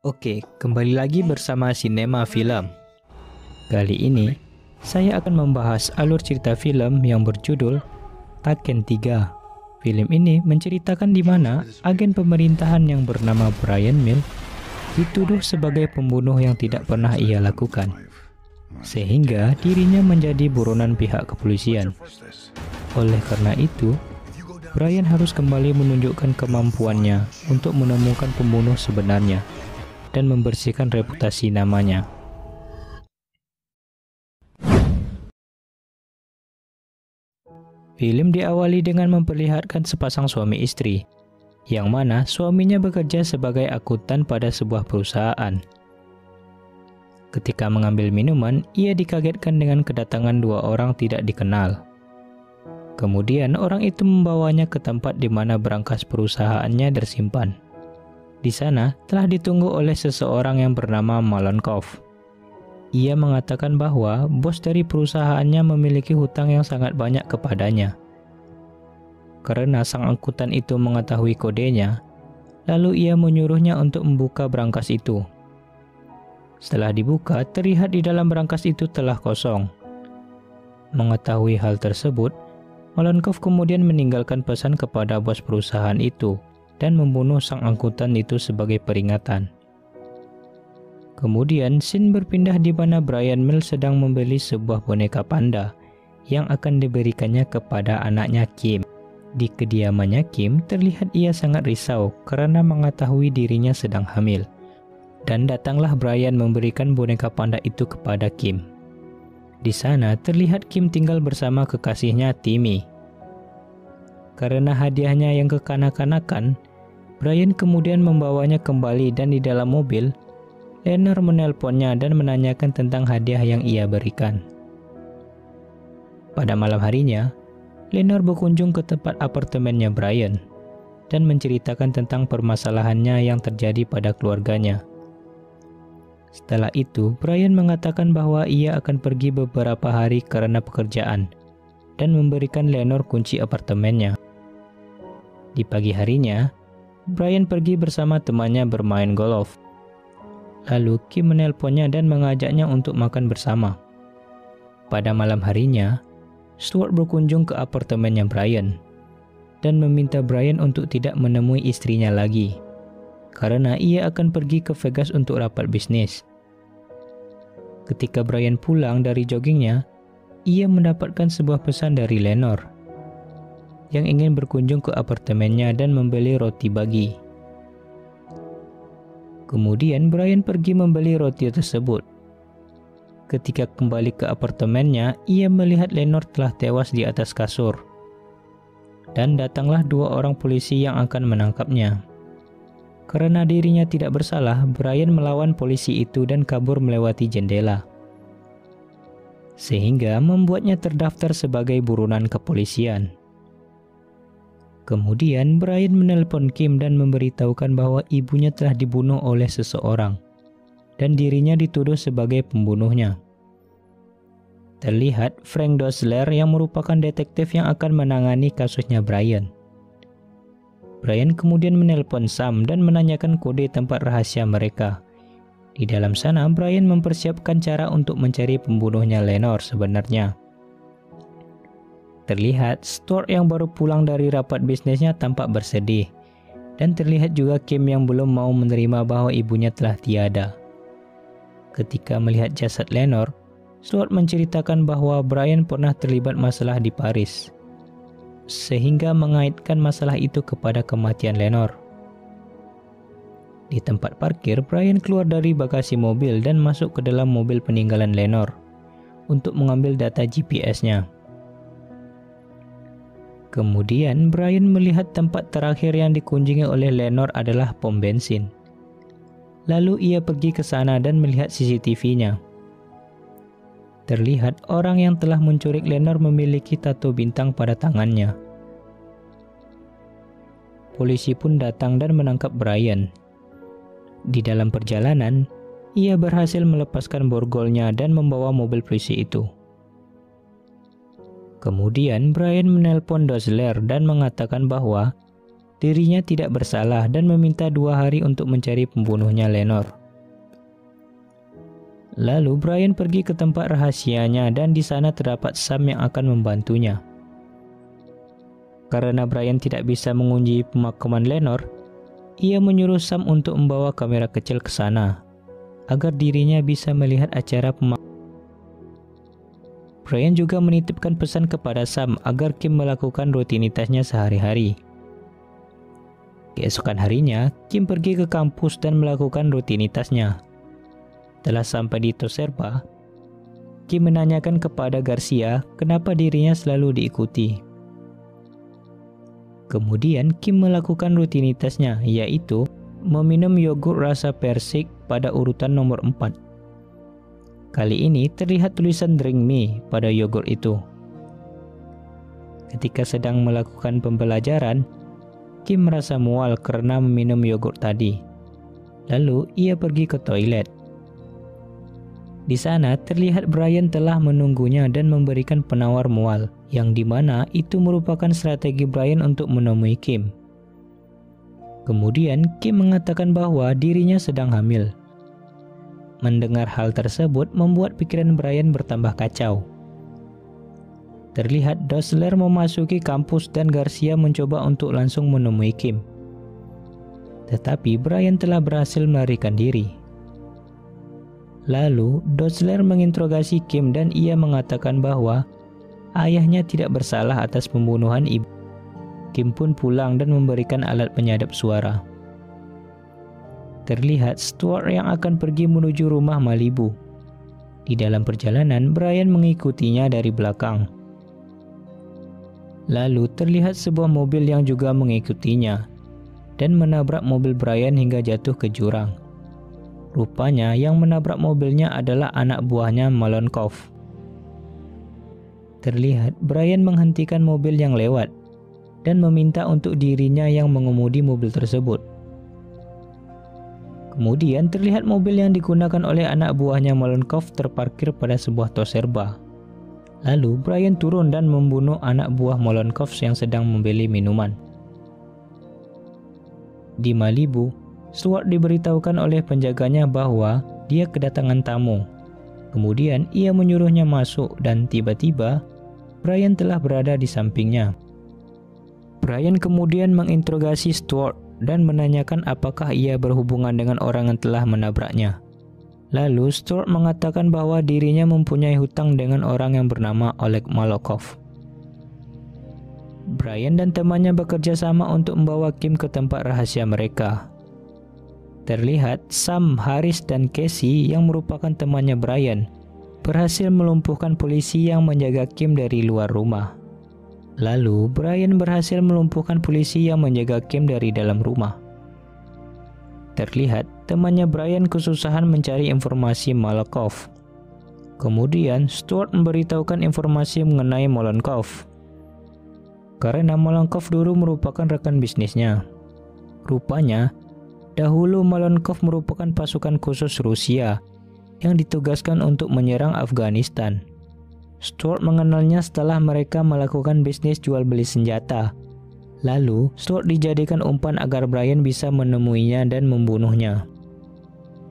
Oke, kembali lagi bersama Sinema Film. Kali ini, saya akan membahas alur cerita film yang berjudul Taken 3. Film ini menceritakan di mana agen pemerintahan yang bernama Bryan Mills dituduh sebagai pembunuh yang tidak pernah ia lakukan, sehingga dirinya menjadi buronan pihak kepolisian. Oleh karena itu, Bryan harus kembali menunjukkan kemampuannya untuk menemukan pembunuh sebenarnya dan membersihkan reputasi namanya. Film diawali dengan memperlihatkan sepasang suami istri, yang mana suaminya bekerja sebagai akuntan pada sebuah perusahaan. Ketika mengambil minuman, ia dikagetkan dengan kedatangan dua orang tidak dikenal. Kemudian orang itu membawanya ke tempat di mana berangkas perusahaannya tersimpan. Di sana telah ditunggu oleh seseorang yang bernama Malenkov. Ia mengatakan bahwa bos dari perusahaannya memiliki hutang yang sangat banyak kepadanya. Karena sang angkutan itu mengetahui kodenya, lalu ia menyuruhnya untuk membuka berangkas itu. Setelah dibuka, terlihat di dalam berangkas itu telah kosong. Mengetahui hal tersebut, Malenkov kemudian meninggalkan pesan kepada bos perusahaan itu dan membunuh sang angkutan itu sebagai peringatan. Kemudian, scene berpindah di mana Bryan Mills sedang membeli sebuah boneka panda yang akan diberikannya kepada anaknya Kim. Di kediamannya Kim, terlihat ia sangat risau karena mengetahui dirinya sedang hamil. Dan datanglah Bryan memberikan boneka panda itu kepada Kim. Di sana, terlihat Kim tinggal bersama kekasihnya Timmy. Karena hadiahnya yang kekanak-kanakan, Bryan kemudian membawanya kembali dan di dalam mobil, Lenore menelponnya dan menanyakan tentang hadiah yang ia berikan. Pada malam harinya, Lenore berkunjung ke tempat apartemennya Bryan dan menceritakan tentang permasalahannya yang terjadi pada keluarganya. Setelah itu, Bryan mengatakan bahwa ia akan pergi beberapa hari karena pekerjaan dan memberikan Lenore kunci apartemennya. Di pagi harinya, Bryan pergi bersama temannya bermain golf. Lalu Kim menelponnya dan mengajaknya untuk makan bersama. Pada malam harinya, Stuart berkunjung ke apartemennya Bryan dan meminta Bryan untuk tidak menemui istrinya lagi, karena ia akan pergi ke Vegas untuk rapat bisnis. Ketika Bryan pulang dari joggingnya, ia mendapatkan sebuah pesan dari Lenore yang ingin berkunjung ke apartemennya dan membeli roti bagi. Kemudian Bryan pergi membeli roti tersebut. Ketika kembali ke apartemennya, ia melihat Lenore telah tewas di atas kasur. Dan datanglah dua orang polisi yang akan menangkapnya. Karena dirinya tidak bersalah, Bryan melawan polisi itu dan kabur melewati jendela, sehingga membuatnya terdaftar sebagai buronan kepolisian. Kemudian Bryan menelpon Kim dan memberitahukan bahwa ibunya telah dibunuh oleh seseorang dan dirinya dituduh sebagai pembunuhnya. Terlihat Frank Dosler yang merupakan detektif yang akan menangani kasusnya Bryan. Bryan kemudian menelpon Sam dan menanyakan kode tempat rahasia mereka. Di dalam sana, Bryan mempersiapkan cara untuk mencari pembunuhnya Lenore sebenarnya. Terlihat Stuart yang baru pulang dari rapat bisnisnya tampak bersedih, dan terlihat juga Kim yang belum mau menerima bahwa ibunya telah tiada. Ketika melihat jasad Lenore, Stuart menceritakan bahwa Bryan pernah terlibat masalah di Paris, sehingga mengaitkan masalah itu kepada kematian Lenore. Di tempat parkir, Bryan keluar dari bagasi mobil dan masuk ke dalam mobil peninggalan Lenore untuk mengambil data GPS-nya. Kemudian Bryan melihat tempat terakhir yang dikunjungi oleh Lenore adalah pom bensin. Lalu ia pergi ke sana dan melihat CCTV-nya. Terlihat orang yang telah menculik Lenore memiliki tato bintang pada tangannya. Polisi pun datang dan menangkap Bryan. Di dalam perjalanan, ia berhasil melepaskan borgolnya dan membawa mobil polisi itu. Kemudian Bryan menelpon Dosler dan mengatakan bahwa dirinya tidak bersalah dan meminta 2 hari untuk mencari pembunuhnya Lenore. Lalu Brian pergi ke tempat rahasianya dan di sana terdapat Sam yang akan membantunya. Karena Brian tidak bisa mengunci pemakaman Lenore, ia menyuruh Sam untuk membawa kamera kecil ke sana, agar dirinya bisa melihat acara pemakaman. Brian juga menitipkan pesan kepada Sam agar Kim melakukan rutinitasnya sehari-hari. Keesokan harinya, Kim pergi ke kampus dan melakukan rutinitasnya. Setelah sampai di Toserba, Kim menanyakan kepada Garcia kenapa dirinya selalu diikuti. Kemudian Kim melakukan rutinitasnya, yaitu meminum yogurt rasa persik pada urutan nomor 4. Kali ini terlihat tulisan "Drink Me" pada yogurt itu. Ketika sedang melakukan pembelajaran, Kim merasa mual karena meminum yogurt tadi. Lalu ia pergi ke toilet. Di sana terlihat Brian telah menunggunya dan memberikan penawar mual, yang dimana itu merupakan strategi Brian untuk menemui Kim. Kemudian Kim mengatakan bahwa dirinya sedang hamil. Mendengar hal tersebut membuat pikiran Brian bertambah kacau. Terlihat Dosler memasuki kampus dan Garcia mencoba untuk langsung menemui Kim. Tetapi Brian telah berhasil melarikan diri. Lalu Dosler menginterogasi Kim dan ia mengatakan bahwa ayahnya tidak bersalah atas pembunuhan ibu. Kim pun pulang dan memberikan alat penyadap suara. Terlihat Stuart yang akan pergi menuju rumah Malibu. Di dalam perjalanan, Brian mengikutinya dari belakang. Lalu terlihat sebuah mobil yang juga mengikutinya dan menabrak mobil Brian hingga jatuh ke jurang. Rupanya yang menabrak mobilnya adalah anak buahnya Malenkov. Terlihat Brian menghentikan mobil yang lewat dan meminta untuk dirinya yang mengemudi mobil tersebut. Kemudian terlihat mobil yang digunakan oleh anak buahnya Malenkov terparkir pada sebuah toserba. Lalu Brian turun dan membunuh anak buah Malenkov yang sedang membeli minuman. Di Malibu, Stuart diberitahukan oleh penjaganya bahwa dia kedatangan tamu. Kemudian ia menyuruhnya masuk dan tiba-tiba Brian telah berada di sampingnya. Brian kemudian menginterogasi Stuart dan menanyakan apakah ia berhubungan dengan orang yang telah menabraknya. Lalu Stuart mengatakan bahwa dirinya mempunyai hutang dengan orang yang bernama Oleg Malokov. Brian dan temannya bekerja sama untuk membawa Kim ke tempat rahasia mereka. Terlihat Sam, Harris, dan Casey yang merupakan temannya Brian berhasil melumpuhkan polisi yang menjaga Kim dari luar rumah. Lalu Brian berhasil melumpuhkan polisi yang menjaga Kim dari dalam rumah. Terlihat temannya Brian kesusahan mencari informasi Malokov. Kemudian Stuart memberitahukan informasi mengenai Malenkov. Karena Malenkov dulu merupakan rekan bisnisnya. Rupanya dahulu Malenkov merupakan pasukan khusus Rusia yang ditugaskan untuk menyerang Afghanistan. Stuart mengenalnya setelah mereka melakukan bisnis jual beli senjata. Lalu Stuart dijadikan umpan agar Brian bisa menemuinya dan membunuhnya.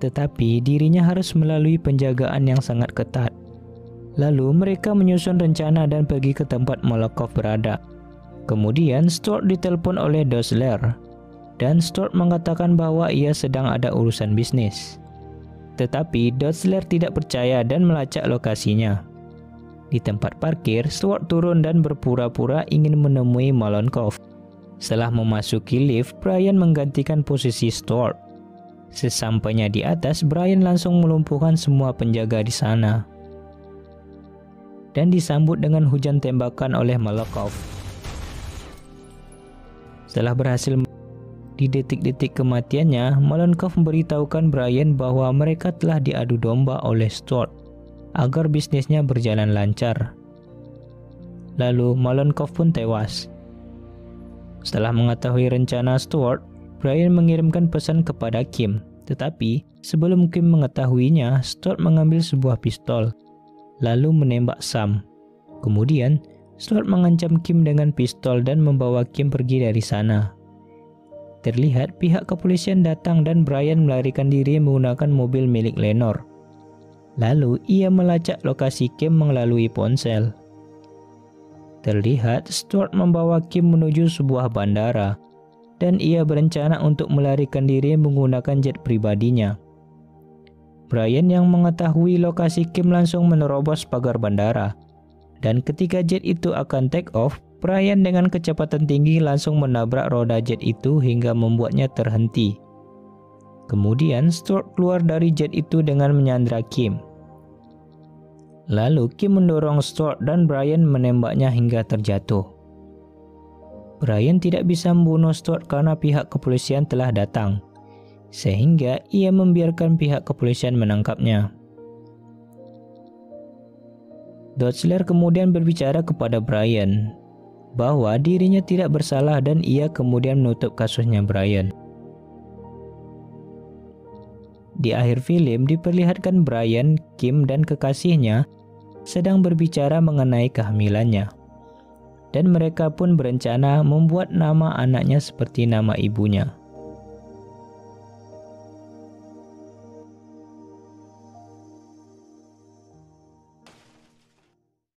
Tetapi dirinya harus melalui penjagaan yang sangat ketat. Lalu mereka menyusun rencana dan pergi ke tempat Malokov berada. Kemudian Stuart ditelepon oleh Dosler. Dan Stuart mengatakan bahwa ia sedang ada urusan bisnis. Tetapi Dosler tidak percaya dan melacak lokasinya. Di tempat parkir, Stuart turun dan berpura-pura ingin menemui Malenkov. Setelah memasuki lift, Brian menggantikan posisi Stuart. Sesampainya di atas, Brian langsung melumpuhkan semua penjaga di sana. Dan disambut dengan hujan tembakan oleh Malokov. Setelah berhasil di detik-detik kematiannya, Malenkov memberitahukan Brian bahwa mereka telah diadu domba oleh Stuart agar bisnisnya berjalan lancar. Lalu Malenkov pun tewas. Setelah mengetahui rencana Stuart, Brian mengirimkan pesan kepada Kim. Tetapi sebelum Kim mengetahuinya, Stuart mengambil sebuah pistol lalu menembak Sam. Kemudian Stuart mengancam Kim dengan pistol dan membawa Kim pergi dari sana. terlihat pihak kepolisian datang dan Brian melarikan diri menggunakan mobil milik Lenore. Lalu ia melacak lokasi Kim melalui ponsel. Terlihat Stuart membawa Kim menuju sebuah bandara dan ia berencana untuk melarikan diri menggunakan jet pribadinya. Brian yang mengetahui lokasi Kim langsung menerobos pagar bandara, dan ketika jet itu akan take off, Brian dengan kecepatan tinggi langsung menabrak roda jet itu hingga membuatnya terhenti. Kemudian Stuart keluar dari jet itu dengan menyandra Kim. Lalu Kim mendorong Stuart dan Brian menembaknya hingga terjatuh. Brian tidak bisa membunuh Stuart karena pihak kepolisian telah datang, sehingga ia membiarkan pihak kepolisian menangkapnya. Dotsler kemudian berbicara kepada Brian bahwa dirinya tidak bersalah dan ia kemudian menutup kasusnya Brian. Di akhir film diperlihatkan Brian, Kim, dan kekasihnya sedang berbicara mengenai kehamilannya. Dan mereka pun berencana membuat nama anaknya seperti nama ibunya.